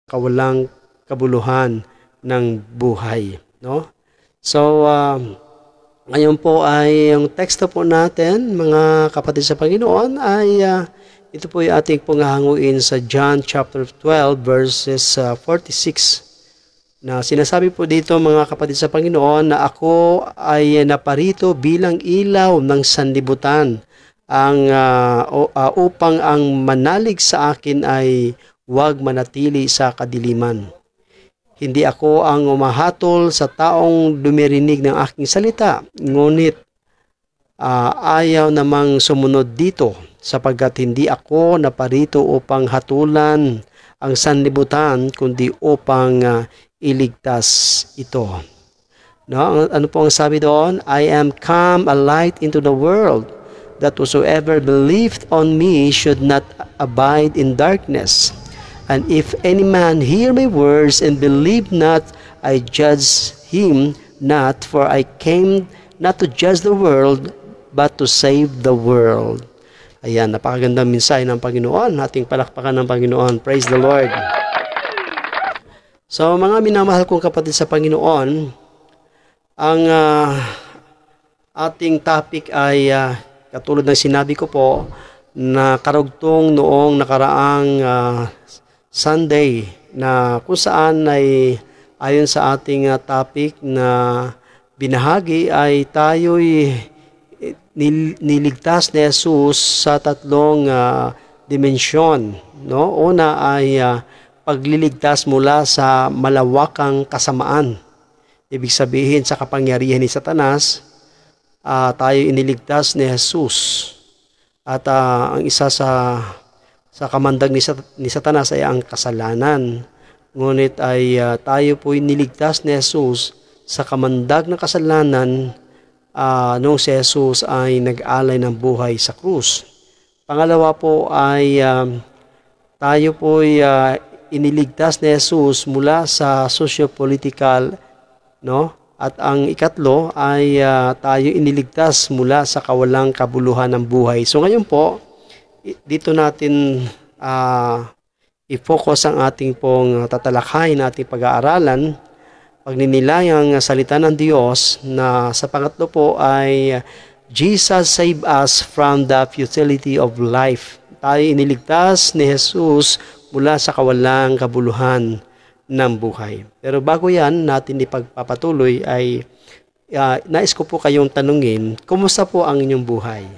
kawalang kabuluhan ng buhay, no? So, ngayon po ay yung teksto po natin, mga kapatid sa Panginoon, ay ito po yung ating panghahanguin sa John chapter 12 verses 46. Na sinasabi po dito, mga kapatid sa Panginoon, na ako ay naparito bilang ilaw ng sanlibutan upang ang manalig sa akin ay huwag manatili sa kadiliman. Hindi ako ang umahatol sa taong dumirinig ng aking salita, ngunit ayaw namang sumunod dito, sapagkat hindi ako naparito upang hatulan ang sanlibutan, kundi upang iligtas ito. No? Ano po ang sabi doon? I am come a light into the world, that whosoever believed on me should not abide in darkness. And if any man hear my words and believe not, I judge him not, for I came not to judge the world, but to save the world. Ayan, napakagandang mensahe ng Panginoon. Ating palakpakan ng Panginoon. Praise the Lord. So, mga minamahal kong kapatid sa Panginoon, ang ating topic ay katulad ng sinabi ko po, na karugtong noong nakaraang Sunday, na kung saan ay ayon sa ating topic na binahagi ay tayo'y niligtas ni Jesus sa tatlong dimensyon. No? Una ay pagliligtas mula sa malawakang kasamaan. Ibig sabihin sa kapangyarihan ni Satanas, tayo iniligtas ni Jesus. At ang isa sa kamandag ni Satanas ay ang kasalanan. Ngunit ay tayo po niligtas ni Jesus sa kamandag ng kasalanan nung si Jesus ay nag-alay ng buhay sa krus. Pangalawa po ay tayo po ay iniligtas ni Jesus mula sa socio-political, no? At ang ikatlo ay tayo iniligtas mula sa kawalang kabuluhan ng buhay. So ngayon po, dito natin i-focus ang ating pong tatalakayin, ating pag-aaralan, pagninilayang salita ng Diyos, na sa pangatlo po ay Jesus save us from the futility of life. Tayo iniligtas ni Jesus mula sa kawalang kabuluhan ng buhay. Pero bago yan natin ipagpapatuloy ay nais ko po kayong tanungin, kumusta po ang inyong buhay?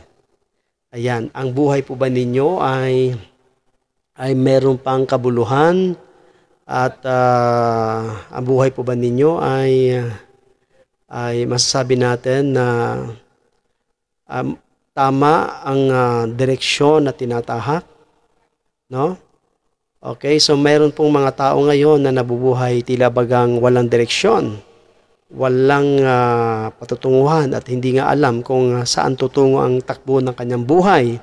Ayan, ang buhay po ba ninyo ay meron pang kabuluhan, at ang buhay po ba ninyo ay masasabi natin na tama ang direksyon na tinatahak, no? Okay, so meron pong mga tao ngayon na nabubuhay tila bagang walang direksyon, walang patutunguhan, at hindi nga alam kung saan tutungo ang takbo ng kanyang buhay.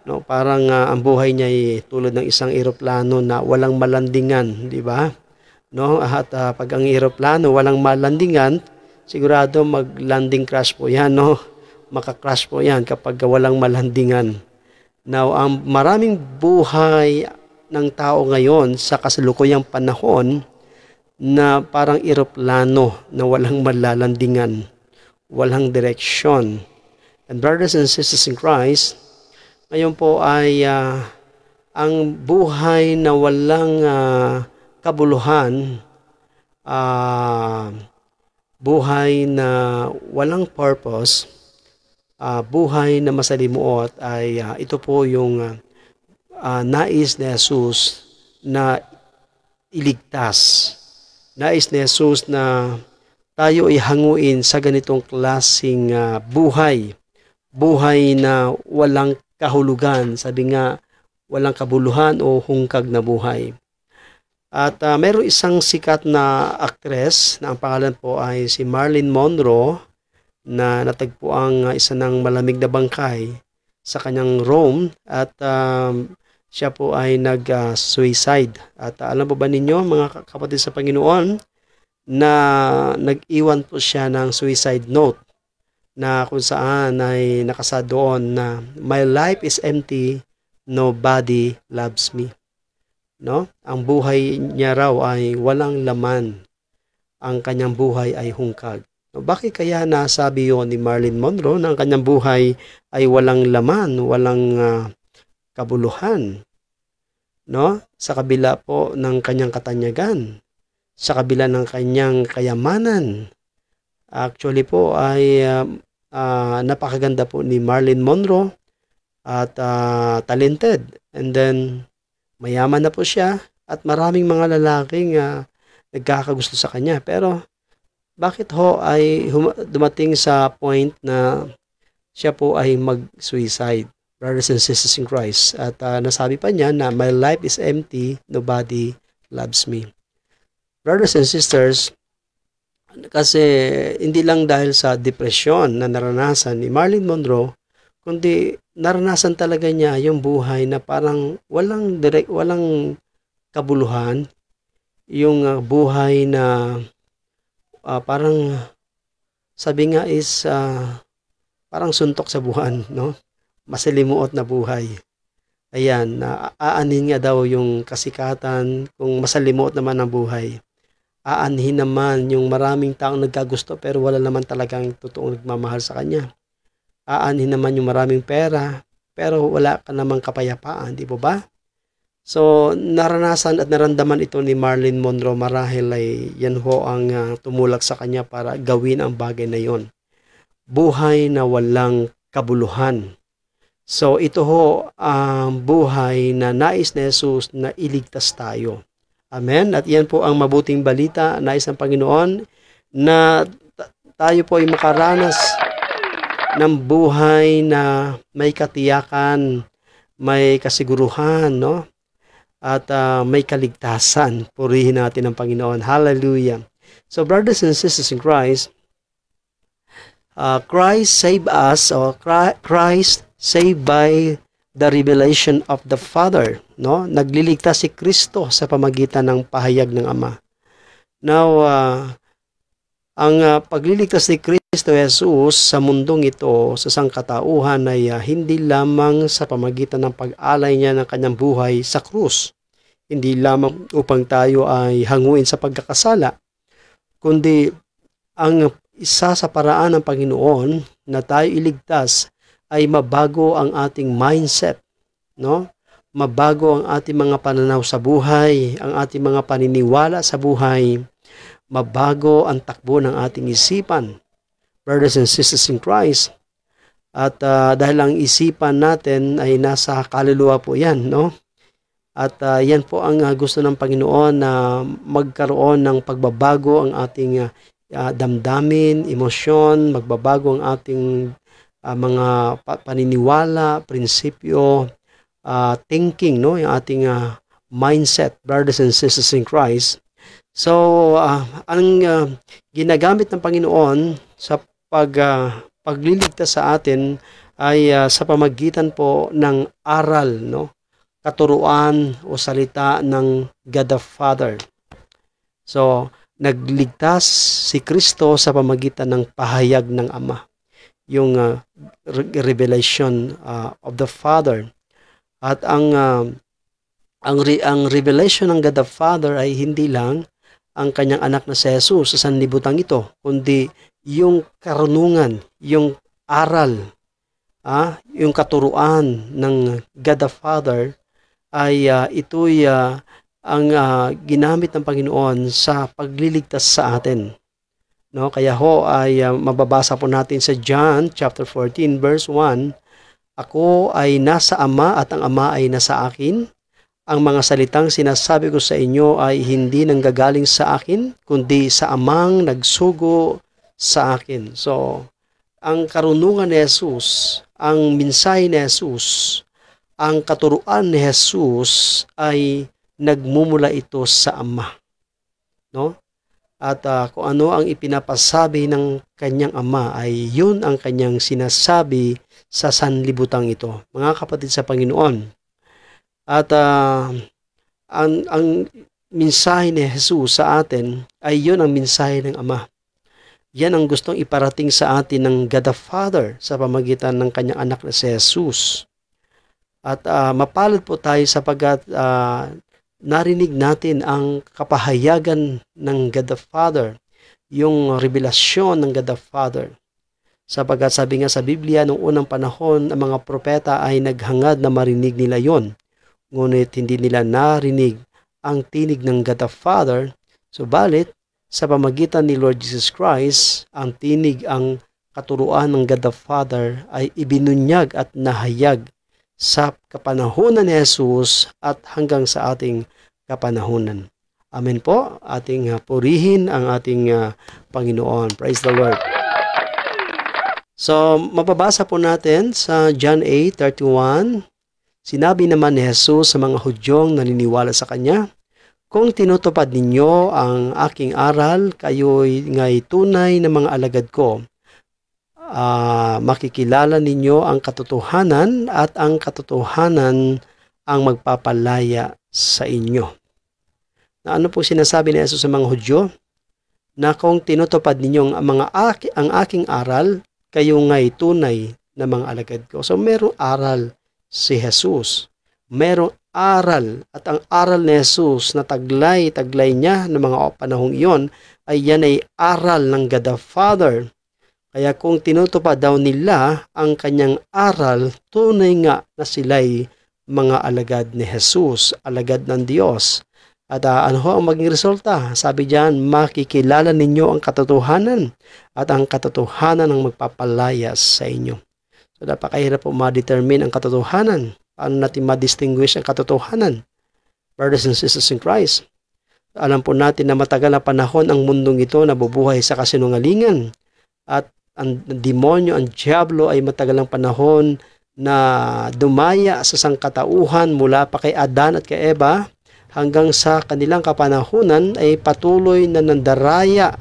No, parang ang buhay niya ay tulad ng isang eroplano na walang malandingan, di ba? No, at pag ang eroplano walang malandingan, sigurado mag-landing crash po 'yan, no? Maka-crash po 'yan kapag walang malandingan. Now, ang maraming buhay ng tao ngayon sa kasalukuyang panahon na parang eroplano na walang malalandingan, walang direksyon. And brothers and sisters in Christ, ngayon po ay ang buhay na walang kabuluhan, buhay na walang purpose, buhay na masalimuot, ay ito po yung nais ni Jesus na iligtas. Nais ni Jesus na tayo ay hanguin sa ganitong klaseng buhay. Buhay na walang kahulugan, sabi nga, walang kabuluhan o hungkag na buhay. At mayroong isang sikat na aktres na ang pangalan po ay si Marilyn Monroe, na natagpo ang isa ng malamig na bangkay sa kanyang room, at siya po ay nag-suicide. At alam po ba ninyo, mga kapatid sa Panginoon, na nag-iwan po siya ng suicide note, na kung saan ay nakasa doon na my life is empty, nobody loves me. no? Ang buhay niya raw ay walang laman. Ang kanyang buhay ay hungkag. No, bakit kaya nasabi yon ni Marilyn Monroe na ang kanyang buhay ay walang laman, walang kabuluhan, no? Sa kabila po ng kanyang katanyagan, sa kabila ng kanyang kayamanan. Actually po ay napakaganda po ni Marilyn Monroe at talented. And then mayaman na po siya at maraming mga lalaking nagkakagusto sa kanya. Pero bakit ho ay dumating sa point na siya po ay mag-suicide? Brothers and sisters in Christ. At nasabi pa niya na my life is empty, nobody loves me. Brothers and sisters, kasi hindi lang dahil sa depresyon na naranasan ni Marilyn Monroe, kundi naranasan talaga niya yung buhay na parang walang kabuluhan, yung buhay na parang sabi nga is parang suntok sa buwan, no? Masalimuot na buhay. Ayan, aanin nga daw yung kasikatan kung masalimuot naman ang buhay. Aanhin naman yung maraming taong nagkagusto pero wala naman talagang totoong nagmamahal sa kanya. Aanhin naman yung maraming pera pero wala ka namang kapayapaan, di ba? So, naranasan at naramdaman ito ni Marilyn Monroe marahil ay yan ho ang tumulak sa kanya para gawin ang bagay na yon. Buhay na walang kabuluhan. So, ito ho ang buhay na nais ni Jesus na iligtas tayo. Amen. At yan po ang mabuting balita, nais ng Panginoon, na tayo po ay makaranas ng buhay na may katiyakan, may kasiguruhan, no? At may kaligtasan. Purihin natin ang Panginoon. Hallelujah. So, brothers and sisters in Christ, Christ saved us, or Christ saved by the revelation of the Father, no? Nagliligtas si Kristo sa pamagitan ng pahayag ng Ama. Now, ang pagliligtas ni Kristo Jesus sa mundong ito, sa sangkatauhan ay hindi lamang sa pamagitan ng pag-alay niya ng kanyang buhay sa krus. Hindi lamang upang tayo ay hanguin sa pagkakasala, kundi ang isa sa paraan ng Panginoon na tayo iligtas ay mabago ang ating mindset, no? Mabago ang ating mga pananaw sa buhay, ang ating mga paniniwala sa buhay, mabago ang takbo ng ating isipan. Brothers and sisters in Christ, at dahil ang isipan natin ay nasa kaluluwa po yan, no? At yan po ang gusto ng Panginoon na magkaroon ng pagbabago ang ating damdamin, emosyon, magbabago ang ating mga paniniwala, prinsipyo, thinking, no? Yung ating mindset, brothers and sisters in Christ. So, ang ginagamit ng Panginoon sa pagliligtas sa atin ay sa pamagitan po ng aral, no? Katuruan o salita ng God the Father. So, nagligtas si Kristo sa pamagitan ng pahayag ng Ama, yung revelation of the Father. At ang revelation ng God the Father ay hindi lang ang kanyang anak na si Jesus sa sanlibutan ito, kundi yung karunungan, yung aral, yung katuruan ng God the Father ay ito'y ang ginamit ng Panginoon sa pagliligtas sa atin. No, kaya ho ay mababasa po natin sa John chapter 14 verse 1, ako ay nasa Ama at ang Ama ay nasa akin. Ang mga salitang sinasabi ko sa inyo ay hindi nanggagaling sa akin, kundi sa Amang nagsugo sa akin. So, ang karunungan ni Jesus, ang mensahe ni Jesus, ang katuruan ni Jesus ay nagmumula ito sa Ama. No? At kung ano ang ipinapasabi ng kanyang Ama ay yun ang kanyang sinasabi sa sanlibutang ito. Mga kapatid sa Panginoon. At ang mensahe ni Jesus sa atin ay yun ang mensahe ng Ama. Yan ang gustong iparating sa atin ng God the Father sa pamagitan ng kanyang anak na si Jesus. At mapalad po tayo sapagkat narinig natin ang kapahayagan ng God the Father, yung revelasyon ng God the Father. Sapagkat sabi nga sa Biblia, noong unang panahon, ang mga propeta ay naghangad na marinig nila yon. Ngunit hindi nila narinig ang tinig ng God the Father. Subalit, sa pamagitan ni Lord Jesus Christ, ang tinig, ang katuruan ng God the Father ay ibinunyag at nahayag sa kapanahunan ni Jesus at hanggang sa ating kapanahunan. Amen po. Ating purihin ang ating Panginoon. Praise the Lord. So, mababasa po natin sa John 8:31. Sinabi naman ni Jesus sa mga Hudyong naniniwala sa Kanya, "Kung tinutupad ninyo ang aking aral, kayo'y nga'y tunay na mga alagad ko. Makikilala ninyo ang katotohanan at ang katotohanan ang magpapalaya sa inyo." Na ano po sinasabi ni Jesus sa mga Hudyo? Na kung tinutupad ninyo ang aking aral, kayo nga'y tunay na mga alagad ko. So merong aral si Jesus. Merong aral, at ang aral ni Jesus na taglay niya ng mga panahong iyon ay yan ay aral ng God the Father. Kaya kung tinutupad daw nila ang kanyang aral, tunay nga na sila'y mga alagad ni Jesus, alagad ng Diyos. At ano ho ang maging resulta? Sabi diyan, makikilala ninyo ang katotohanan at ang katotohanan ang magpapalaya sa inyo. So napakahirap po ma-determine ang katotohanan. Paano natin ma-distinguish ang katotohanan? Brothers and sisters in Christ, alam po natin na matagal na panahon ang mundong ito nabubuhay sa kasinungalingan. At ang demonyo, ang diablo ay matagal ng panahon na dumaya sa sangkatauhan mula pa kay Adan at kay Eva hanggang sa kanilang kapanahunan ay patuloy na nandaraya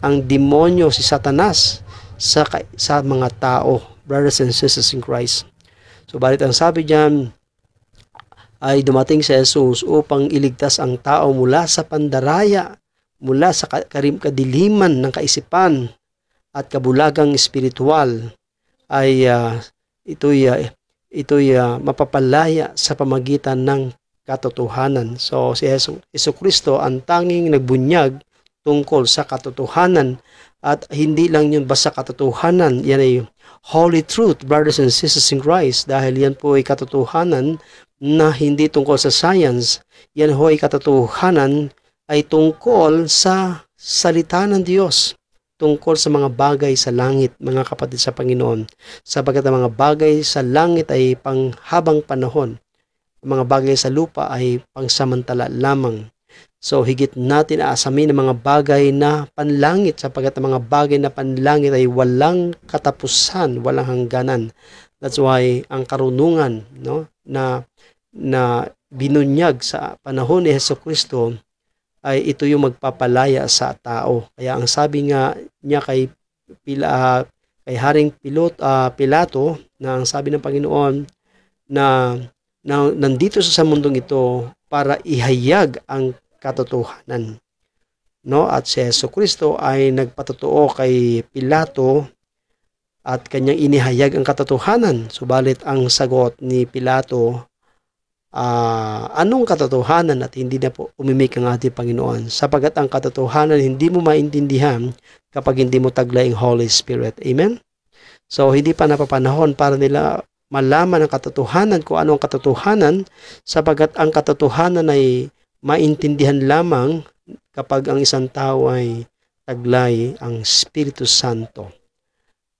ang demonyo, si Satanas, sa mga tao, brothers and sisters in Christ. So balit ang sabi diyan ay dumating si Jesus upang iligtas ang tao mula sa pandaraya, mula sa kadiliman ng kaisipan at kabulagang espiritual, ay ito'y mapapalaya sa pamagitan ng katotohanan. So si Jesucristo ang tanging nagbunyag tungkol sa katotohanan, at hindi lang yun basta katotohanan, yan ay holy truth, brothers and sisters in Christ, dahil yan po ay katotohanan na hindi tungkol sa science. Yan ho ay katotohanan ay tungkol sa salita ng Diyos, tungkol sa mga bagay sa langit, mga kapatid sa Panginoon, sapagkat ang mga bagay sa langit ay panghabang panahon, ang mga bagay sa lupa ay pangsamantala lamang. So higit natin aasamin ang mga bagay na panlangit, sapagkat ang mga bagay na panlangit ay walang katapusan, walang hangganan. That's why ang karunungan, no, na binunyag sa panahon ni Jesucristo ay ito yung magpapalaya sa tao. Kaya ang sabi nga niya kay Haring Pilato, na ang sabi ng Panginoon na nandito sa mundong ito para ihayag ang katotohanan. No? At si Jesucristo ay nagpatotoo kay Pilato at kanyang inihayag ang katotohanan. Subalit ang sagot ni Pilato, anong katotohanan, at hindi na po umimik ang ating Panginoon, sapagkat ang katotohanan hindi mo maintindihan kapag hindi mo taglay ang Holy Spirit. Amen? So hindi pa napapanahon para nila malaman ang katotohanan, kung ano ang katotohanan, sapagkat ang katotohanan ay maintindihan lamang kapag ang isang tao ay taglay ang Espiritu Santo.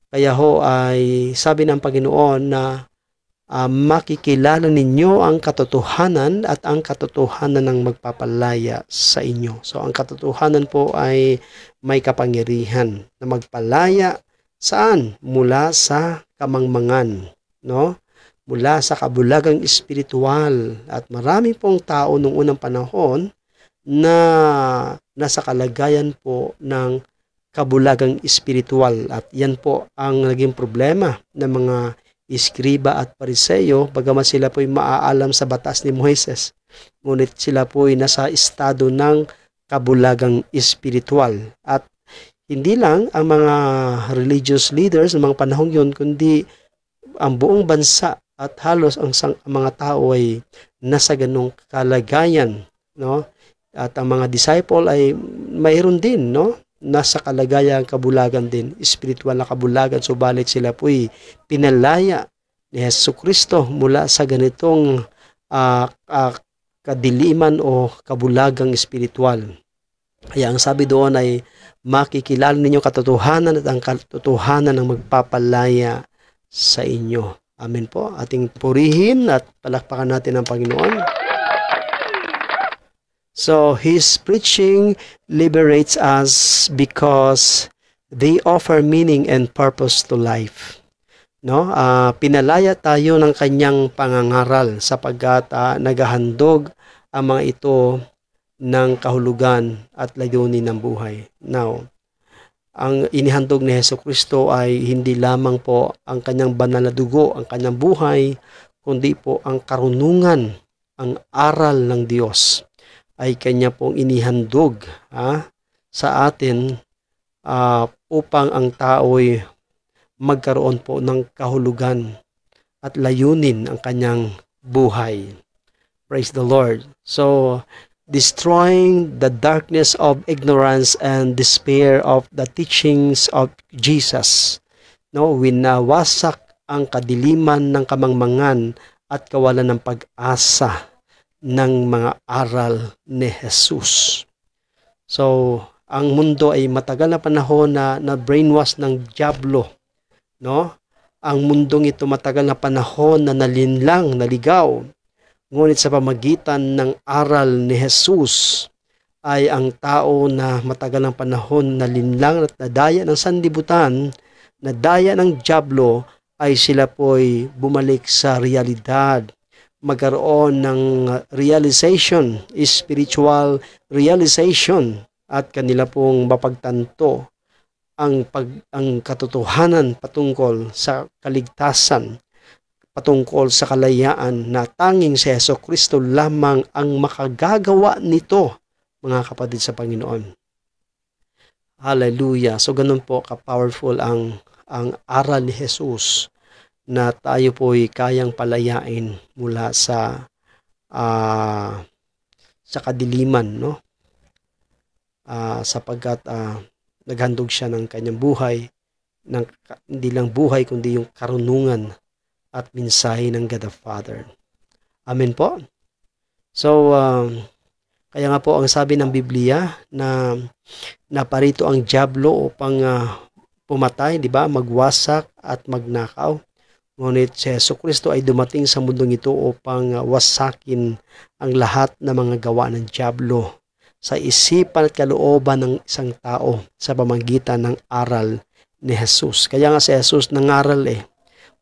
Kaya ho ay sabi ng Panginoon na makikilala ninyo ang katotohanan at ang katotohanan ang magpapalaya sa inyo. So ang katotohanan po ay may kapangyarihan na magpalaya saan? Mula sa kamangmangan, no? Mula sa kabulagang espiritual. At marami pong tao nung unang panahon na nasa kalagayan po ng kabulagang espiritual, at yan po ang naging problema ng mga iskriba at pariseyo, bagamat sila po'y maaalam sa batas ni Moises, ngunit sila po'y nasa estado ng kabulagang espiritual. At hindi lang ang mga religious leaders ng mga panahong yun, kundi ang buong bansa at halos ang mga tao ay nasa ganong kalagayan no? At ang mga disciple ay mayroon din, no? Nasa kalagayan kabulagan din, spiritual na kabulagan, subalit sila po'y pinalaya ni Jesucristo mula sa ganitong kadiliman o kabulagang spiritual. Kaya ang sabi doon ay makikilala ninyo katotohanan at ang katotohanan ng magpapalaya sa inyo. Amen po. Ating purihin at palakpakan natin ang Panginoon. So, His preaching liberates us because they offer meaning and purpose to life. No? Pinalaya tayo ng kanyang pangangaral sapagkat naghahandog ang mga ito ng kahulugan at layunin ng buhay. Now, ang inihandog ni Jesucristo ay hindi lamang po ang kanyang banal na dugo, ang kanyang buhay, kundi po ang karunungan, ang aral ng Diyos ay kanya pong inihandog sa atin upang ang tao'y magkaroon po ng kahulugan at layunin ang kanyang buhay. Praise the Lord. So, destroying the darkness of ignorance and despair of the teachings of Jesus. No, winawasak ang kadiliman ng kamangmangan at kawalan ng pag-asa ng mga aral ni Jesus. So, ang mundo ay matagal na panahon na brainwash ng diablo, no? Ang mundong ito matagal na panahon na nalinlang, naligaw. Ngunit sa pamagitan ng aral ni Jesus ay ang tao na matagal ng panahon na linlang at nadaya ng sanlibutan, nadaya ng diablo, ay sila po'y bumalik sa realidad, magkaroon ng realization, spiritual realization, at kanila pong mapagtanto ang katotohanan patungkol sa kaligtasan, patungkol sa kalayaan na tanging si Jesucristo lamang ang makagagawa nito, mga kapatid sa Panginoon. Hallelujah. So ganun po ka-powerful ang aral ni Jesus na tayo po'y kayang palayain mula sa kadiliman, no? Sapagkat naghandog siya ng kanyang buhay, hindi lang buhay kundi yung karunungan at mensahe ng God the Father. Amen po. So, kaya nga po ang sabi ng Biblia na naparito ang diablo upang pumatay, di ba? Magwasak at magnakaw. Ngunit si Jesucristo ay dumating sa mundong ito upang wasakin ang lahat ng mga gawa ng diablo sa isipan at kalooban ng isang tao sa pamamagitan ng aral ni Jesus. Kaya nga si Jesus nangaral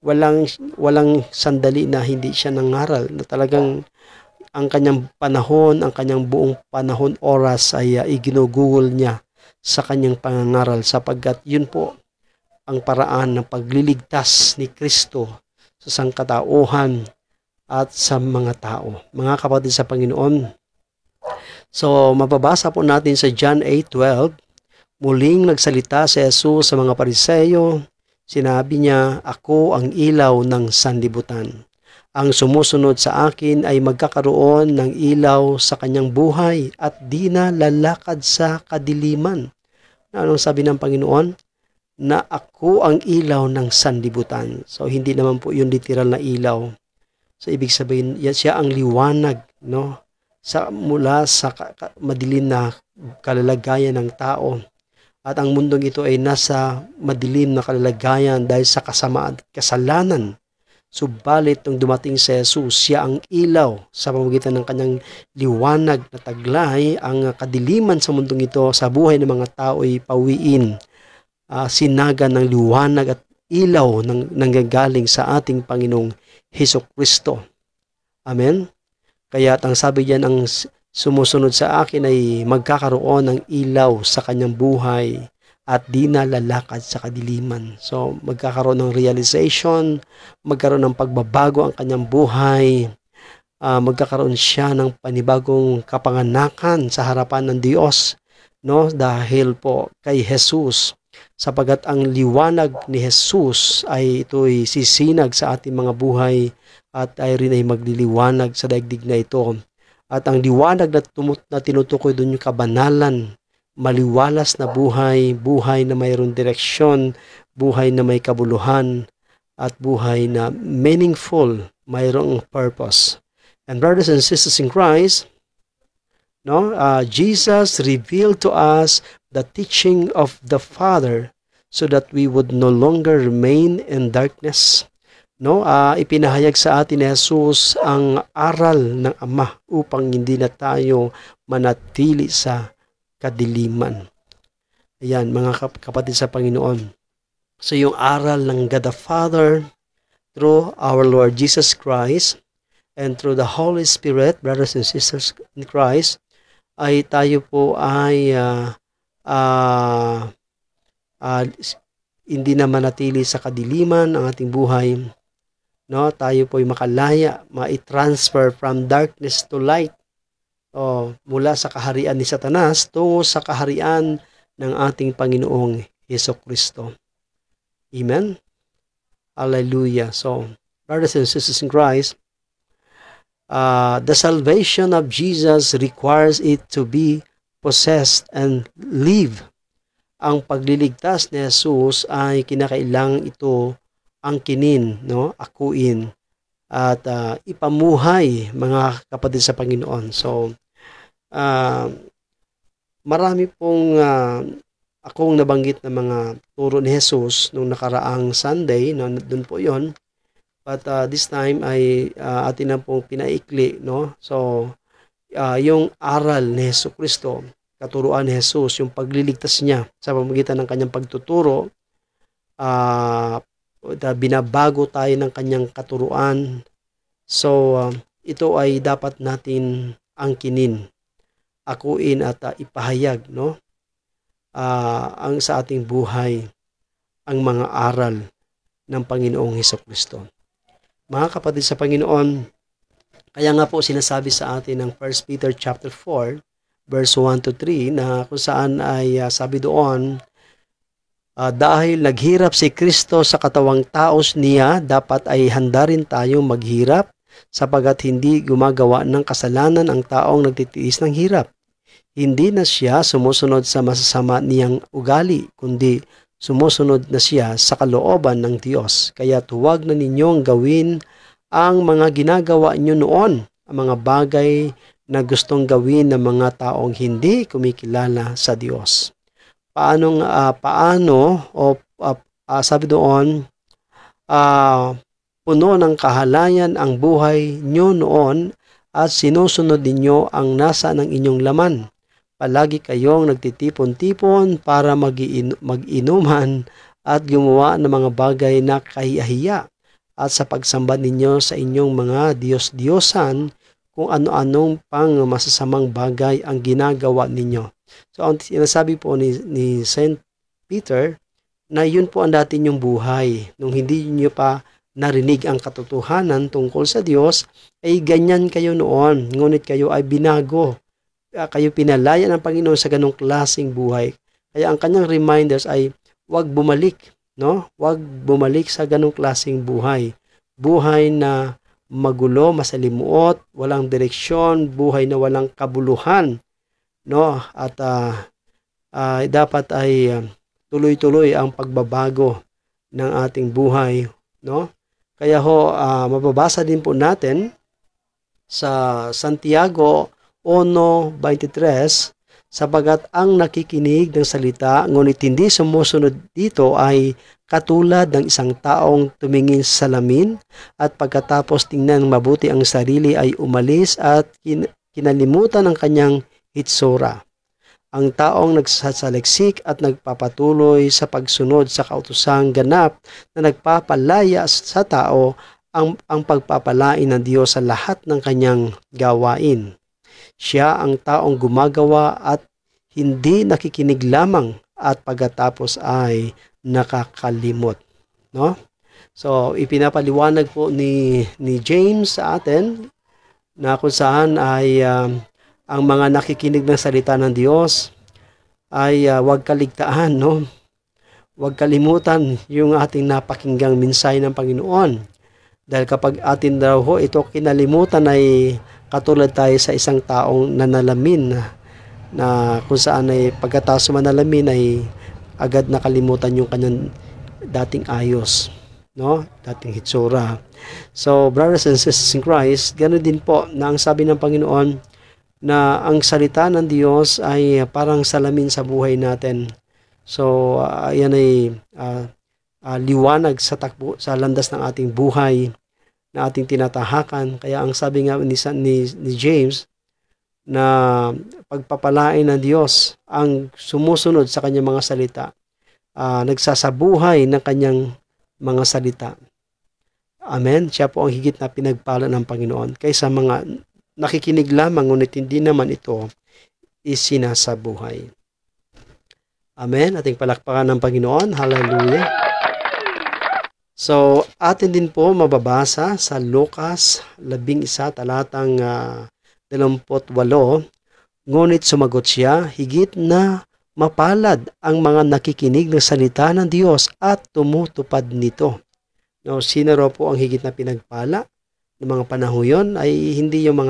Walang sandali na hindi siya nangaral, na talagang ang kanyang panahon, ang kanyang buong panahon, oras ay iginugugol niya sa kanyang pangangaral sapagkat yun po ang paraan ng pagliligtas ni Kristo sa sangkatauhan at sa mga tao. Mga kapatid sa Panginoon, so mababasa po natin sa John 8:12, muling nagsalita si Jesus sa mga Pariseyo. Sinabi niya, ako ang ilaw ng sanlibutan. Ang sumusunod sa akin ay magkakaroon ng ilaw sa kanyang buhay at di na lalakad sa kadiliman. Anong sabi ng Panginoon? Na ako ang ilaw ng sanlibutan. So hindi naman po yung literal na ilaw. So ibig sabihin, siya ang liwanag, no? Mula sa madilim na kalalagayan ng tao. At ang mundong ito ay nasa madilim na kalalagayan dahil sa kasamaan at kasalanan. Subalit nung dumating si Jesus, siya ang ilaw sa pamamagitan ng kanyang liwanag na taglay. Ang kadiliman sa mundong ito sa buhay ng mga tao ay pawiin. Sinaga ng liwanag at ilaw nanggagaling sa ating Panginoong Hesukristo. Amen? Kaya ang sabi diyan, ang sumusunod sa akin ay magkakaroon ng ilaw sa kanyang buhay at di na lalakad sa kadiliman. So magkakaroon ng realization, magkaroon ng pagbabago ang kanyang buhay, magkakaroon siya ng panibagong kapanganakan sa harapan ng Diyos, no? Dahil po kay Jesus, sapagat ang liwanag ni Jesus ay ito'y sisinag sa ating mga buhay at ay rin ay magliliwanag sa daigdig na ito. At ang liwanag na tinutukoy doon yung kabanalan, maliwalas na buhay, buhay na mayroong direksyon, buhay na may kabuluhan, at buhay na meaningful, mayroong purpose. And brothers and sisters in Christ, Jesus revealed to us the teaching of the Father so that we would no longer remain in darkness. Ipinahayag sa atin ni Jesus ang aral ng Ama upang hindi na tayo manatili sa kadiliman. Ayan, mga kapatid sa Panginoon. So yung aral ng God the Father through our Lord Jesus Christ and through the Holy Spirit, brothers and sisters in Christ, ay tayo po ay hindi na manatili sa kadiliman ang ating buhay. Tayo po ay makalaya, ma-transfer from darkness to light. Mula sa kaharian ni Satanas tungo sa kaharian ng ating Panginoong Hesukristo. Amen? Hallelujah. So, brothers and sisters in Christ, the salvation of Jesus requires it to be possessed and live. Ang pagliligtas ni Jesus ay kinakailangan ito angkinin, akuin, at ipamuhay, mga kapatid sa Panginoon. So, marami pong akong nabanggit na mga turo ni Jesus nung nakaraang Sunday, doon po yon. But this time ay atin na pong pinaikli, So, yung aral ni Jesucristo, katuruan ni Jesus, yung pagliligtas niya sa pamamagitan ng kanyang pagtuturo, binabago tayo ng kanyang katuruan. So, ito ay dapat natin angkinin, akuin at ipahayag, ang sa ating buhay, ang mga aral ng Panginoong Hesukristo. Mga kapatid sa Panginoon, kaya nga po sinasabi sa atin ng 1 Peter chapter 4, verse 1 to 3, na kung saan ay sabi doon, dahil naghirap si Kristo sa katawang taos niya, dapat ay handa rin tayong maghirap, sapagat hindi gumagawa ng kasalanan ang taong nagtitiis ng hirap. Hindi na siya sumusunod sa masasama niyang ugali, kundi sumusunod na siya sa kalooban ng Diyos. Kaya huwag na ninyong gawin ang mga ginagawa niyo noon, ang mga bagay na gustong gawin ng mga taong hindi kumikilala sa Diyos. Sabi doon, puno ng kahalayan ang buhay nyo noon at sinusunod ninyo ang nasa ng inyong laman. Palagi kayong nagtitipon-tipon para mag-inuman at gumawa ng mga bagay na kahiyahiya at sa pagsamba ninyo sa inyong mga Diyos-Diyosan kung ano-anong pang masasamang bagay ang ginagawa ninyo. So, ang sinasabi po ni St. Peter na yun po ang dati nyong buhay. Nung hindi nyo pa narinig ang katotohanan tungkol sa Diyos, ay ganyan kayo noon. Ngunit kayo ay binago. Kayo pinalaya ng Panginoon sa ganong klaseng buhay. Kaya ang kanyang reminders ay huwag bumalik. Huwag bumalik sa ganong klaseng buhay. Buhay na magulo, masalimuot, walang direksyon, buhay na walang kabuluhan. At dapat ay tuloy-tuloy ang pagbabago ng ating buhay. Kaya mababasa din po natin sa Santiago 1:23, sapagat ang nakikinig ng salita ngunit hindi sumusunod dito ay katulad ng isang taong tumingin sa salamin at pagkatapos tingnan mabuti ang sarili ay umalis at kinalimutan ang kanyang hitsura. Ang taong nagsasaliksik at nagpapatuloy sa pagsunod sa kautosang ganap na nagpapalaya sa tao ang pagpapalain ng Diyos sa lahat ng kanyang gawain. Siya ang taong gumagawa at hindi nakikinig lamang at pagkatapos ay nakakalimot. So, ipinapaliwanag po ni James sa atin na kung saan ay ang mga nakikinig ng salita ng Diyos ay huwag kaligtaan, Huwag kalimutan yung ating napakinggang mensahe ng Panginoon. Dahil kapag atin daw ito kinalimutan ay Katulad tayo sa isang taong nanalamin na kung saan ay pagkatapos manalamin ay agad nakalimutan yung kanyang dating ayos, no? Dating hitsura. So, brothers and sisters in Christ, ganoon din po na ang sabi ng Panginoon na ang salita ng Diyos ay parang salamin sa buhay natin. So, yan ay liwanag sa takbo, sa landas ng ating buhay na ating tinatahakan. Kaya ang sabi nga ni James na pagpapalain ng Diyos ang sumusunod sa kanyang mga salita, nagsasabuhay ng kanyang mga salita. Amen. Siya po ang higit na pinagpala ng Panginoon kaysa mga nakikinig lamang ngunit hindi naman ito isinasabuhay. Amen. Ating palakpakan ng Panginoon. Hallelujah. So, atin din po mababasa sa Lucas 11 talatang 28, ngunit sumagot siya, higit na mapalad ang mga nakikinig ng salita ng Diyos at tumutupad nito. No, sino raw po ang higit na pinagpala ng mga panahon yon ay hindi yung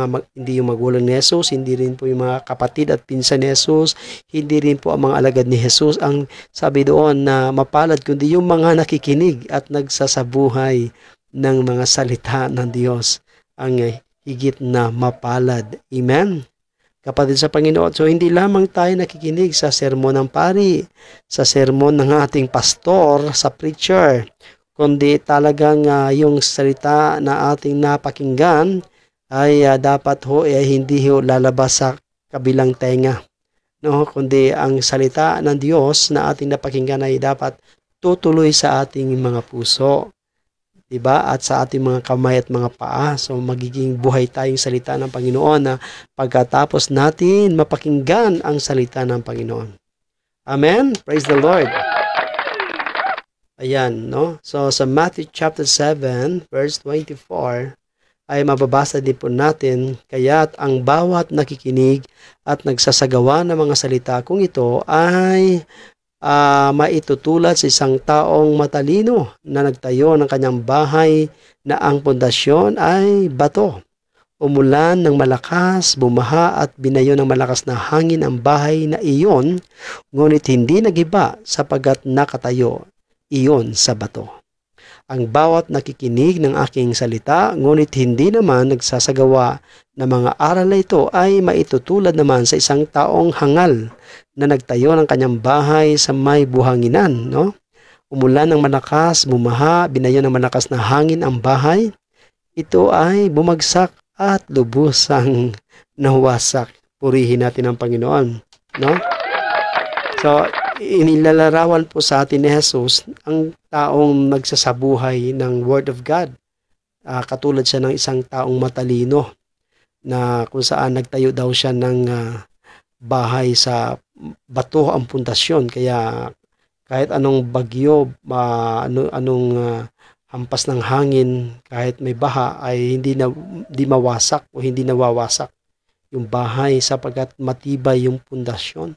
magulang ni Jesus, hindi rin po yung mga kapatid at pinsan ni Jesus, hindi rin po ang mga alagad ni Jesus ang sabi doon na mapalad, kundi yung mga nakikinig at nagsasabuhay ng mga salita ng Diyos ang higit na mapalad. Amen. Kapatid sa Panginoon, so hindi lamang tayo nakikinig sa sermon ng pari, sa sermon ng ating pastor, sa preacher, kundi talagang yung salita na ating napakinggan ay dapat hindi lalabas sa kabilang tenga. No? Kundi ang salita ng Diyos na ating napakinggan ay dapat tutuloy sa ating mga puso. Diba? At sa ating mga kamay at mga paa. So magiging buhay tayong salita ng Panginoon na pagkatapos natin mapakinggan ang salita ng Panginoon. Amen? Praise the Lord. Ayan, no? So, sa Matthew chapter 7, verse 24, ay mababasa din po natin, kaya't ang bawat nakikinig at nagsasagawa ng mga salita kung ito ay maitutulad sa isang taong matalino na nagtayo ng kanyang bahay na ang pundasyon ay bato. Umulan ng malakas, bumaha at binayo ng malakas na hangin ang bahay na iyon, ngunit hindi nagiba sapagkat nakatayo iyon sa bato. Ang bawat nakikinig ng aking salita, ngunit hindi naman nagsasagawa ng mga aral na ito ay maitutulad naman sa isang taong hangal na nagtayo ng kanyang bahay sa may buhanginan. No? Umulan ng malakas, bumaha, binayo ng malakas na hangin ang bahay. Ito ay bumagsak at lubusang nawasak. Purihin natin ang Panginoon. No? So, inilalarawan po sa atin ni Jesus ang taong nagsasabuhay ng Word of God. Katulad siya ng isang taong matalino na kung saan nagtayo daw siya ng bahay sa bato ang pundasyon. Kaya kahit anong bagyo, anong hampas ng hangin, kahit may baha ay hindi mawasak o hindi nawawasak yung bahay sapagkat matibay yung pundasyon.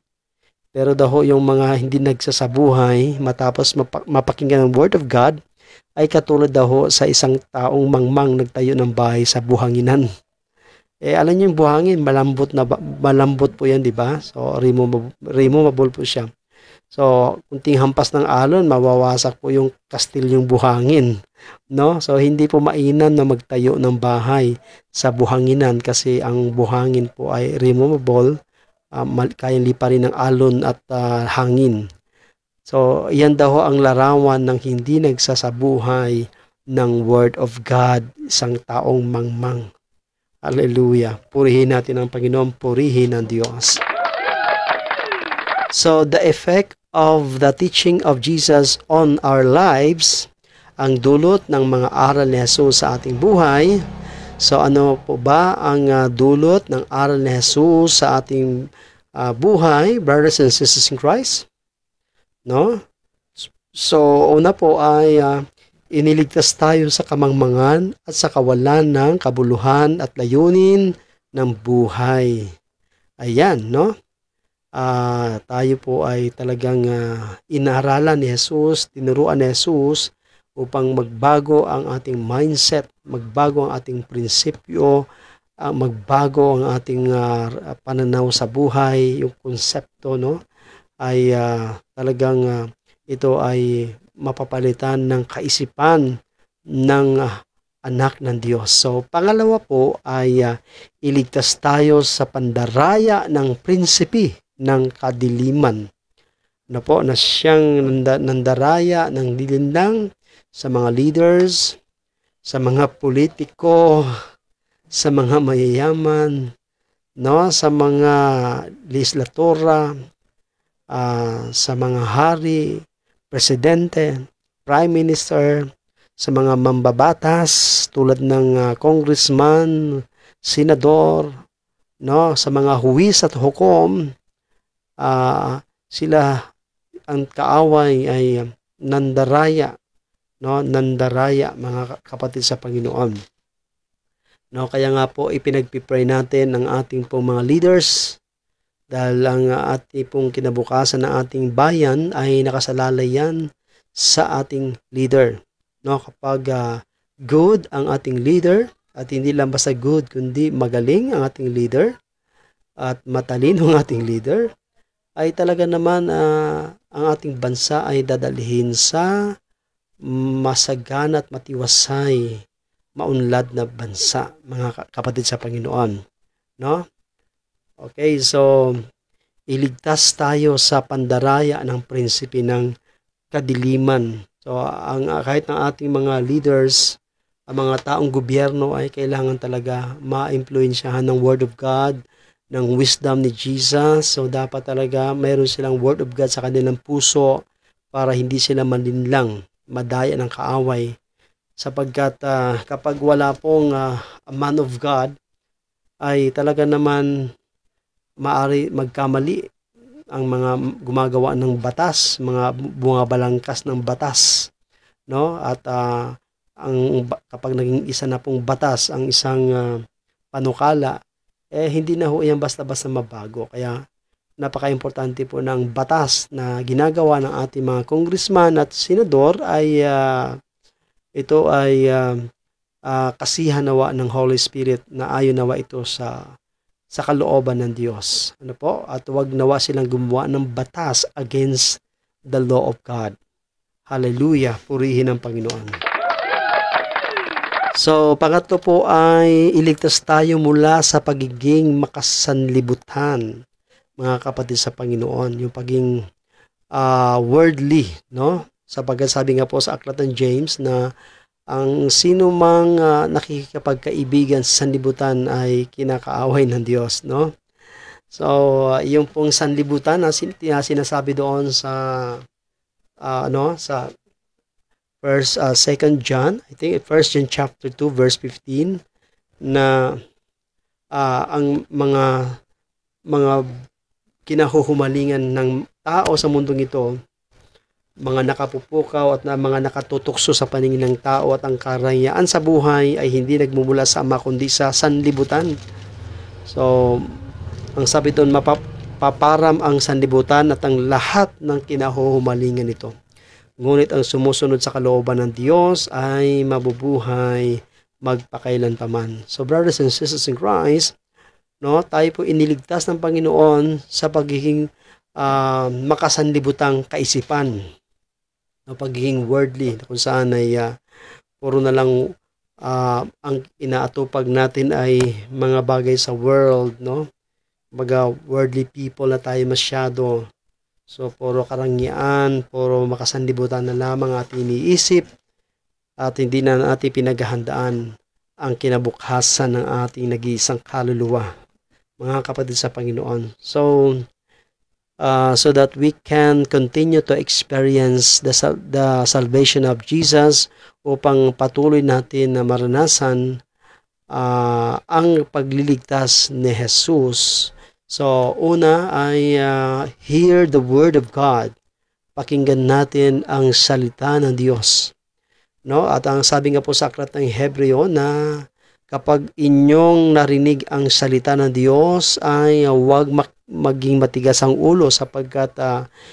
Pero daw yung mga hindi nagsasabuhay matapos mapakinggan ng Word of God ay katulad daw sa isang taong mangmang nagtayo ng bahay sa buhanginan. Alam niyo yung buhangin, malambot po yan, di ba? So, removable po siya. So, kunting hampas ng alon, mawawasak po yung kastilyong buhangin. No? So, hindi po mainam na magtayo ng bahay sa buhanginan kasi ang buhangin po ay removable. Kayang liparin ng alon at hangin. So, yan daw ang larawan ng hindi nagsasabuhay ng Word of God, isang taong mangmang. Hallelujah. Purihin natin ang Panginoon, purihin ang Diyos. So, the effect of the teaching of Jesus on our lives, ang dulot ng mga aral ni Jesus sa ating buhay. So ano po ba ang dulot ng aral ni Jesus sa ating buhay, brothers and sisters in Christ? No? So una po ay iniligtas tayo sa kamangmangan at sa kawalan ng kabuluhan at layunin ng buhay. Ayan, no? Tayo po ay talagang inaaralan ni Jesus, tinuruan ni Jesus upang magbago ang ating mindset, magbago ang ating prinsipyo magbago ang ating pananaw sa buhay, yung konsepto, no, ay talagang ito ay mapapalitan ng kaisipan ng anak ng Diyos. So, pangalawa po ay iligtas tayo sa pandaraya ng prinsipe ng kadiliman. Na po, na siyang nandaraya ng dilindang sa mga leaders, sa mga politiko, sa mga mayayaman, no, sa mga legislatura, sa mga hari, presidente, prime minister, sa mga mambabatas tulad ng congressman, senador, no, sa mga huwis at hukom, sila ang kaaway ay nandaraya, no, nandaraya mga kapatid sa Panginoon. No, kaya nga po ipinagpipray natin ang ating pong mga leaders dahil ang ating pong kinabukasan ng ating bayan ay nakasalalay yan sa ating leader. No, kapag good ang ating leader, at hindi lang basta good kundi magaling ang ating leader at matalino ang ating leader, ay talaga naman ang ating bansa ay dadalhin sa masagana at matiwasay, maunlad na bansa, mga kapatid sa Panginoon. No? Okay, so iligtas tayo sa pandaraya ng prinsipe ng kadiliman. So kahit ng ating mga leaders, ang mga taong gobyerno ay kailangan talaga ma-impluensyahan ng Word of God, ng wisdom ni Jesus. So dapat talaga mayroon silang Word of God sa kanilang puso para hindi sila malinlang, madaya ng kaaway. Sapagkat kapag wala pong a man of God, ay talaga naman maari magkamali ang mga gumagawa ng batas, mga bumabalangkas ng batas, no? At kapag naging isa na pong batas ang isang panukala, hindi na ho yan basta-basta mabago. Kaya napaka-importante po ng batas na ginagawa ng ating mga congressman at senador ay ito ay kasihan nawa ng Holy Spirit, na ayon nawa ito sa kalooban ng Diyos. Ano po? At huwag nawa silang gumawa ng batas against the law of God. Hallelujah! Purihin ang Panginoon. So, pangatlo po ay iligtas tayo mula sa pagiging makasanlibutan, mga kapatid sa Panginoon. Yung pagiging worldly, no? Sapagkat sabi nga po sa aklat ng James na ang sino mang nakikipagkaibigan sa sanlibutan ay kinakaaway ng Diyos, no? So, yung pong sanlibutan na sinasabi doon sa sa Second John, I think 1 John chapter 2 verse 15, na ang mga kinahuhumalingan ng tao sa mundong ito, mga nakapupukaw at mga nakatutukso sa paningin ng tao, at ang karayaan sa buhay ay hindi nagmumula sa Ama kundi sa sanlibutan. So, ang sabi doon, mapaparam ang sanlibutan at ang lahat ng kinahuhumalingan nito. Ngunit ang sumusunod sa kalooban ng Diyos ay mabubuhay magpakailanpaman. So, brothers and sisters in Christ, no, tayo po iniligtas ng Panginoon sa pagiging makasanlibutang kaisipan, pagiging worldly, kung saan ay puro na lang ang inaatupag natin ay mga bagay sa world, no? Mga worldly people na tayo masyado. So, puro karangyaan, puro makasanlibutan na lamang ating iniisip, at hindi na natin pinaghahandaan ang kinabukasan ng ating nag-iisang kaluluwa, mga kapatid sa Panginoon. So that we can continue to experience the salvation of Jesus, upang patuloy natin na maranasan ang pagliligtas ni Jesus. So, una ay hear the word of God. Pakinggan natin ang salita ng Diyos. No? At ang sabi nga po sa aklat ng Hebreo na kapag inyong narinig ang salita ng Diyos, ay huwag maging matigas ang ulo, sapagkat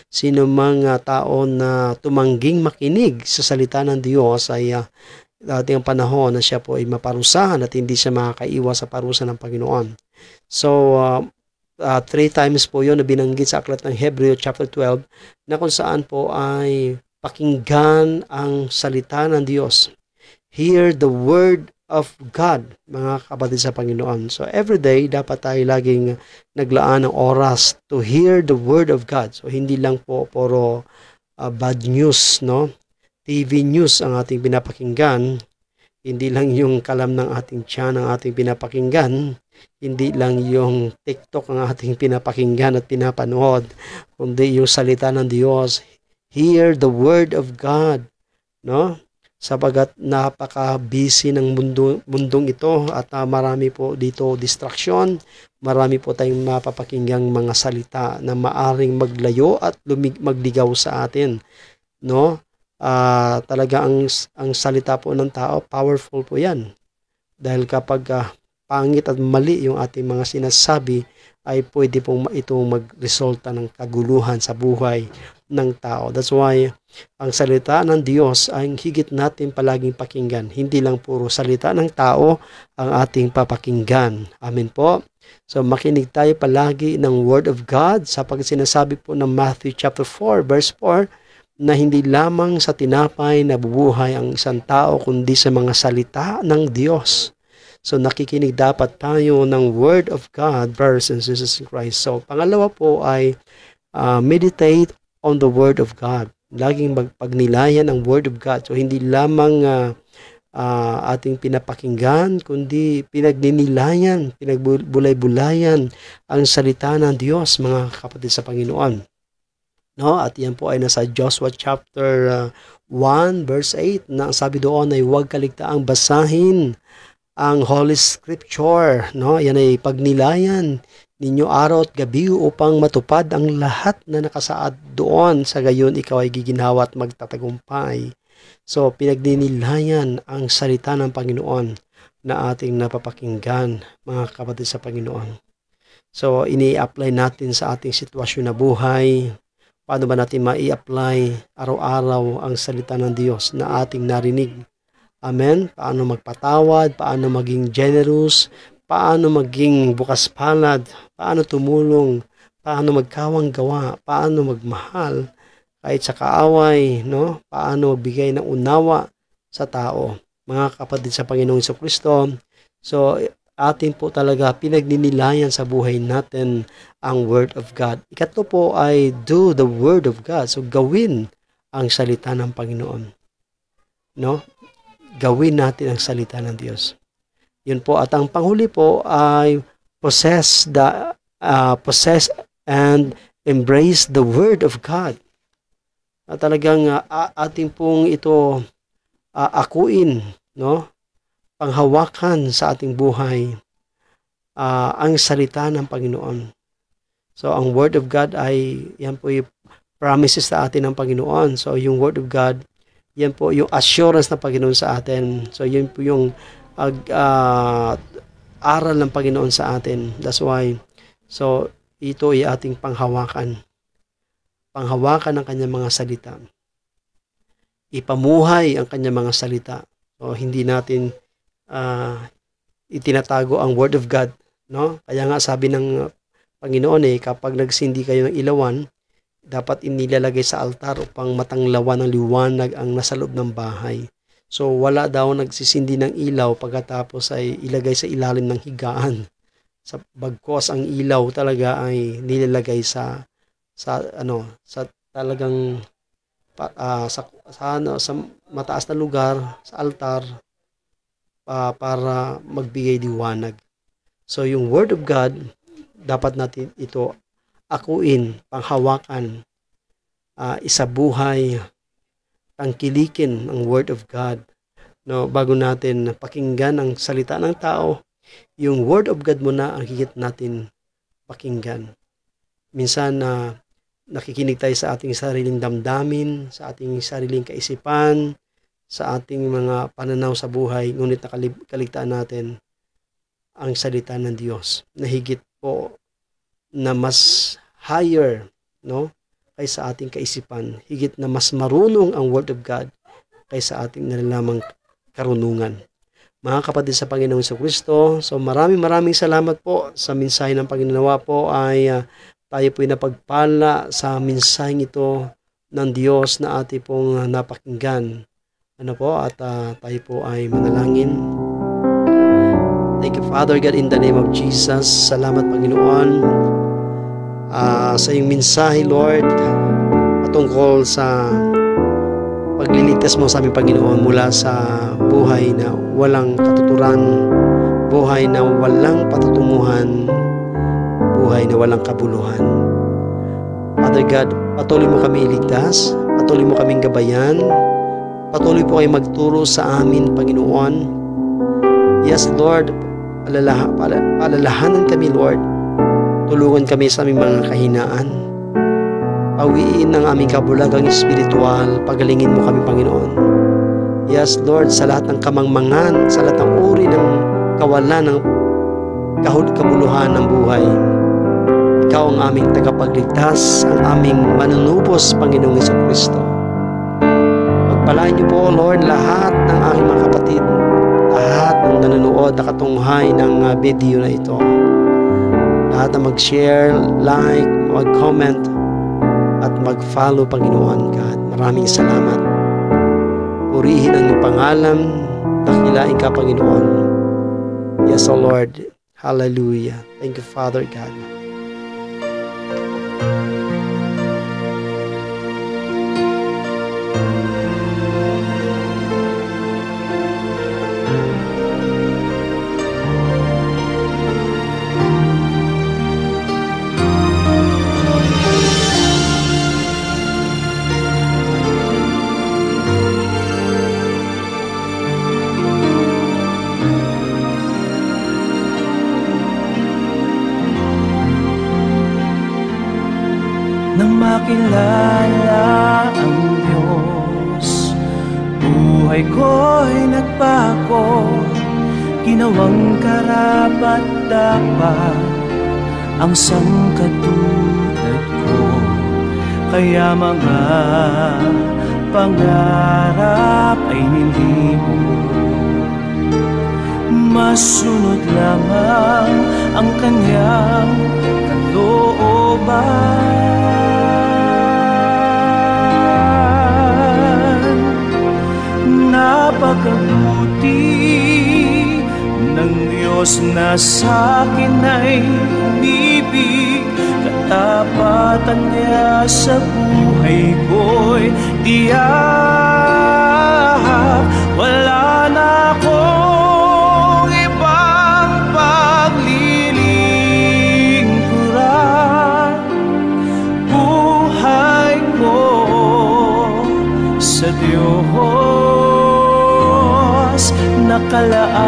sino mang tao na tumangging makinig sa salita ng Diyos ay dating panahon na siya po ay maparusahan at hindi siya makakaiwas sa parusa ng Panginoon. So, 3 times po yun na binanggit sa aklat ng Hebreo chapter 12 na kung saan po ay pakinggan ang salita ng Diyos. Hear the word of God, mga kapatid sa Panginoon. So everyday dapat tayo laging naglaan ng oras to hear the word of God. So hindi lang po puro bad news, no? TV news ang ating pinapakinggan. Hindi lang yung kalam ng ating tiyan ang ating pinapakinggan. Hindi lang yung TikTok ang ating pinapakinggan at pinapanood, kundi yung salita ng Diyos. Hear the word of God, no? Sapagat napaka-busy ng mundong ito at marami po dito distraction, marami po tayong mapapakinggang mga salita na maaring maglayo at magligaw sa atin, no? Talaga ang salita po ng tao, powerful po yan. Dahil kapag pangit at mali yung ating mga sinasabi, ay pwede pong itong magresulta ng kaguluhan sa buhay ng tao. That's why ang salita ng Diyos ay higit natin palaging pakinggan. Hindi lang puro salita ng tao ang ating papakinggan. Amen po. So makinig tayo palagi ng Word of God sa sinasabi po ng Matthew chapter 4 verse 4 na hindi lamang sa tinapay nabubuhay ang isang tao kundi sa mga salita ng Diyos. So nakikinig dapat tayo ng Word of God, brothers and sisters in Christ. So pangalawa po ay meditate on the Word of God. Laging magpagnilayan ang Word of God. So hindi lamang ating pinapakinggan, kundi pinagninilayan, pinagbulay-bulayan ang salita ng Diyos, mga kapatid sa Panginoon. No? At yan po ay nasa Joshua chapter 1 verse 8 na ang sabi doon ay huwag kaligtaang basahin ang Holy Scripture. No? Yan ay pagnilayan ninyo araw at gabi upang matupad ang lahat na nakasaad doon. Sa gayon ikaw ay giginhawa at magtatagumpay. So pinagninilayan ang salita ng Panginoon na ating napapakinggan, mga kapatid sa Panginoon. So ini-apply natin sa ating sitwasyon na buhay. Paano ba natin mai-apply araw-araw ang salita ng Diyos na ating narinig? Amen? Paano magpatawad? Paano maging generous? Paano maging bukas palad? Paano tumulong? Paano magkawang gawa? Paano magmahal? Kahit sa kaaway, no? Paano magbigay ng unawa sa tao? Mga kapatid sa Panginoong Jesucristo, so atin po talaga pinagninilayan sa buhay natin ang Word of God. Ikatlo po ay do the Word of God. So gawin ang salita ng Panginoon. No? Gawin natin ang salita ng Diyos. Yun po. At ang panghuli po ay possess and embrace the Word of God. At talagang ating pong ito akuin, no? Panghawakan sa ating buhay ang salita ng Panginoon. So, ang Word of God ay, yan po yung promises sa atin ng Panginoon. So, yung Word of God, yan po yung assurance ng Panginoon sa atin. So, yun po yung aral ng Panginoon sa atin. That's why, so, ito ay ating panghawakan. Panghawakan ng kanyang mga salita. Ipamuhay ang kanyang mga salita. So, hindi natin itinatago ang Word of God, no? Kaya nga sabi ng Panginoon kapag nagsindi kayo ng ilawan, dapat inilalagay sa altar upang matanglawan ng liwanag ang nasa loob ng bahay. So wala daw nagsisindi ng ilaw pagkatapos ay ilagay sa ilalim ng higaan. Sa bagkos ang ilaw talaga ay nilalagay sa talagang sa mataas na lugar, sa altar, para magbigay liwanag. So yung Word of God, dapat natin ito akuin, panghawakan, isabuhay, tangkilikin ang Word of God. No, bago natin pakinggan ang salita ng tao, yung Word of God muna ang higit natin pakinggan. Minsan nakikinig tayo sa ating sariling damdamin, sa ating sariling kaisipan, sa ating mga pananaw sa buhay, ngunit nakaligtaan natin ang salita ng Diyos na higit po na mas higher, no, kaysa ating kaisipan, higit na mas marunong ang Word of God kaysa ating nalalamang karunungan. Mga kapatid sa Panginoong Jesucristo, so maraming salamat po sa mensahe ng Panginoon po ay tayo po ay napagpala sa mensaheng ito ng Diyos na ating pong napakinggan. At tayo po ay manalangin. Thank you, Father God, in the name of Jesus. Salamat, Panginoon, sa iyong mensahe, Lord, patungkol sa pagliligtas mo sa aming Panginoon mula sa buhay na walang katuturan, buhay na walang patutunguhan, buhay na walang kabuluhan. Father God, patuloy mo kami iligtas, patuloy mo kaming gabayan, patuloy po kayo magturo sa amin, Panginoon. Yes, Lord, palalahanan kami, Lord. Tulungan kami sa aming mga kahinaan. Pawiin ang aming kabulagang espiritual, pagalingin mo kami, Panginoon. Yes, Lord, sa lahat ng kamangmangan, sa lahat ng uri ng kawalan ng kabuluhan ng buhay, Ikaw ang aming tagapagligtas, ang aming manunubos, Panginoong Jesucristo. Pagpalain niyo po, Lord, lahat ng aking mga kapatid, lahat ng nanonood, nakatunghay ng video na ito, lahat na mag-share, like, mag-comment, at mag-follow, Panginoon God. Maraming salamat. Purihin ang iyong pangalan, dakilain ka, Panginoon. Yes, O Lord. Hallelujah. Thank you, Father God. Nang makilala ang Diyos, buhay ko'y nagbago. Ginawang karapat-dapat ang sangkatulad ko. Kaya mga pangarap ay nilimo. Masunod lamang ang kanyang kalooban. Napakabuti ng Diyos na sa'kin ay umibig. Katapatan niya sa buhay ko'y tiyak. Wala na akong ibang paglilingkuran. Buhay ko sa Diyos nakalaan.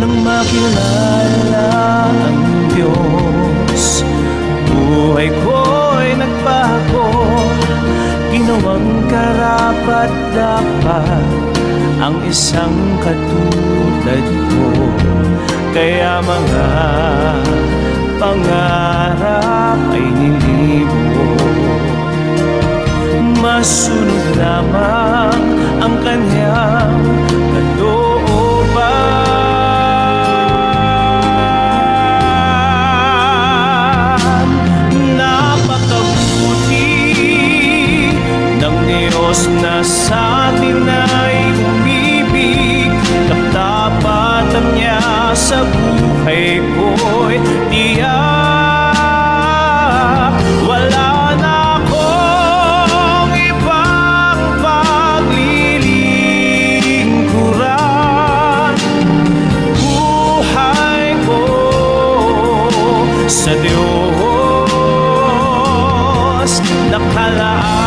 Nang makilala ang Diyos, buhay ko'y nagbago. Ginawang karapat-dapat ang isang katulad ko. Kaya mga pangarap ay nilimo. Masunod lamang ang kanyang kalooban. Napakabuti ng Diyos na sa atin ay umibig. Katapatan niya sa buhay ko'y tiyak. Wala na akong ibang paglilingkuran. Buhay ko sa Diyos nakalaan.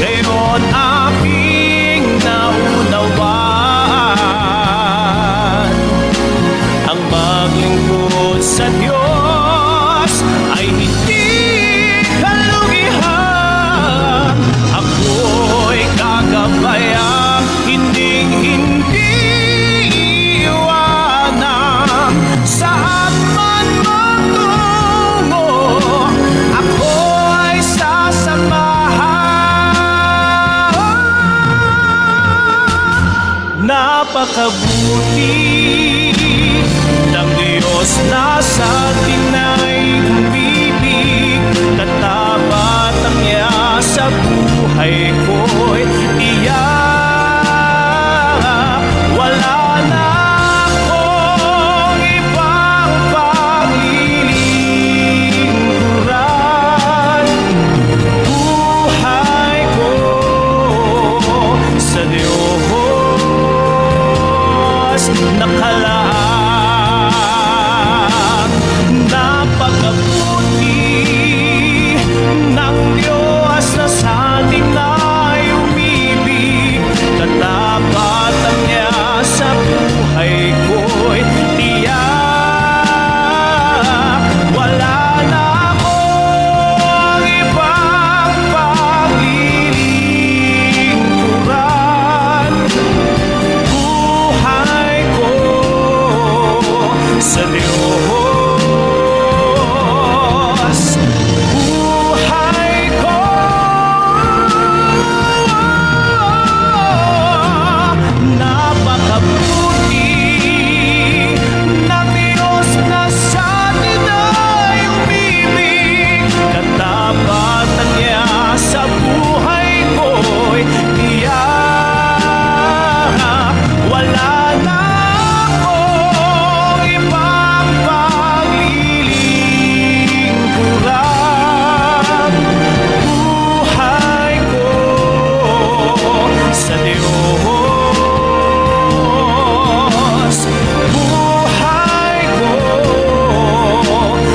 Ngayon aking naunawaan napakabuti ng Diyos na sa atin ay umibig. Katapatan niya sa buhay ko'y tiyak. Wala na akong ibang paglilingkuran. Buhay ko sa Diyos nakalaan. Napakabuti ng Diyos na sa atin ay umibig. Katapatan niya sa buhay ko'y tiyak. Wala na akong ibang paglilingkuran. Buhay ko sa Diyos. Buhay ko napakabuti ng Diyos na sa atin ay umibig. Katapatan niya sa buhay ko'y tiyak. Wala na akong ibang paglilingkuran. Buhay ko sa Diyos. Buhay ko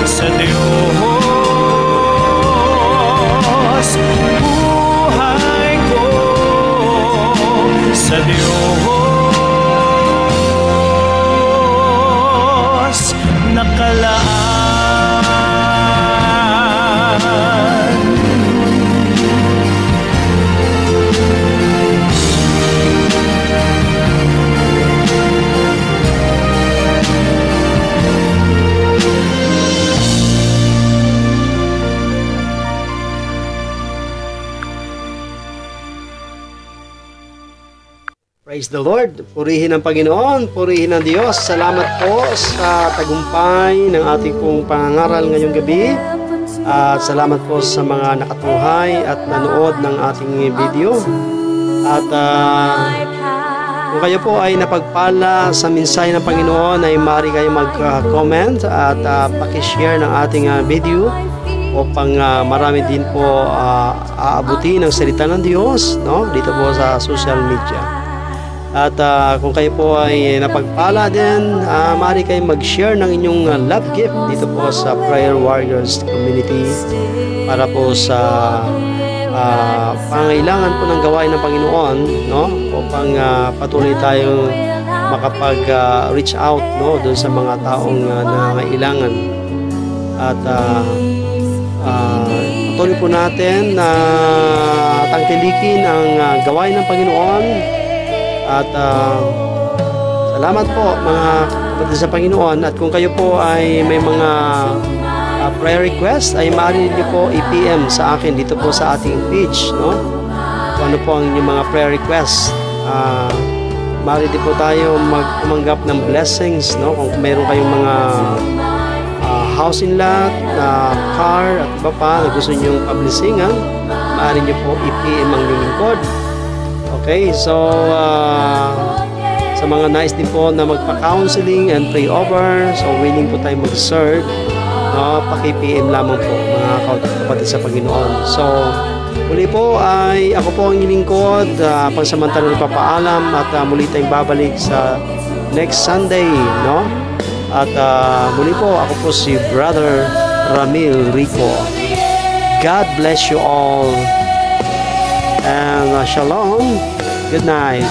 sa Diyos. Buhay ko sa Diyos nakalaan. Praise the Lord. Purihin ang Panginoon, purihin ang Diyos. Salamat po sa tagumpay ng ating pong pangangaral ngayong gabi. At salamat po sa mga nakatunghay at nanood ng ating video. At kung kayo po ay napagpala sa mensahe ng Panginoon, ay maaari kayo mag-comment at pakishare ng ating video upang marami din po aabuti ng salita ng Diyos, no? Dito po sa social media. At kung kayo po ay napagpala din, maaari kayo mag-share ng inyong love gift dito po sa Prayer Warriors Community para po sa pangailangan po ng gawain ng Panginoon, no? Upang patuloy tayong makapag-reach out, no, doon sa mga taong nangangailangan. At patuloy po natin na tangkilikin ang gawain ng Panginoon. At salamat po mga kapatid sa Panginoon. At kung kayo po ay may mga prayer request, ay maaari niyo po i-PM sa akin dito po sa ating page, no? Kung ano po ang inyong mga prayer request. Maaari din po tayo magtumanggap ng blessings, no? Kung mayroon kayong mga housing lot, car at iba pa na gusto niyong publishingan, maaari niyo po i-PM ang inyong lingkod. Okay, so sa mga nais din po na magpa-counseling and pray over, so willing po tayo mag-serve, no, paki-PM lamang po mga kapatid sa Panginoon. So muli po ay ako po ang inyong lingkod, pansamantalang nagpapaalam at muli tayong babalik sa next Sunday, no? At muli po ako po si Brother Ramil Rico. God bless you all. And shalom. Good night.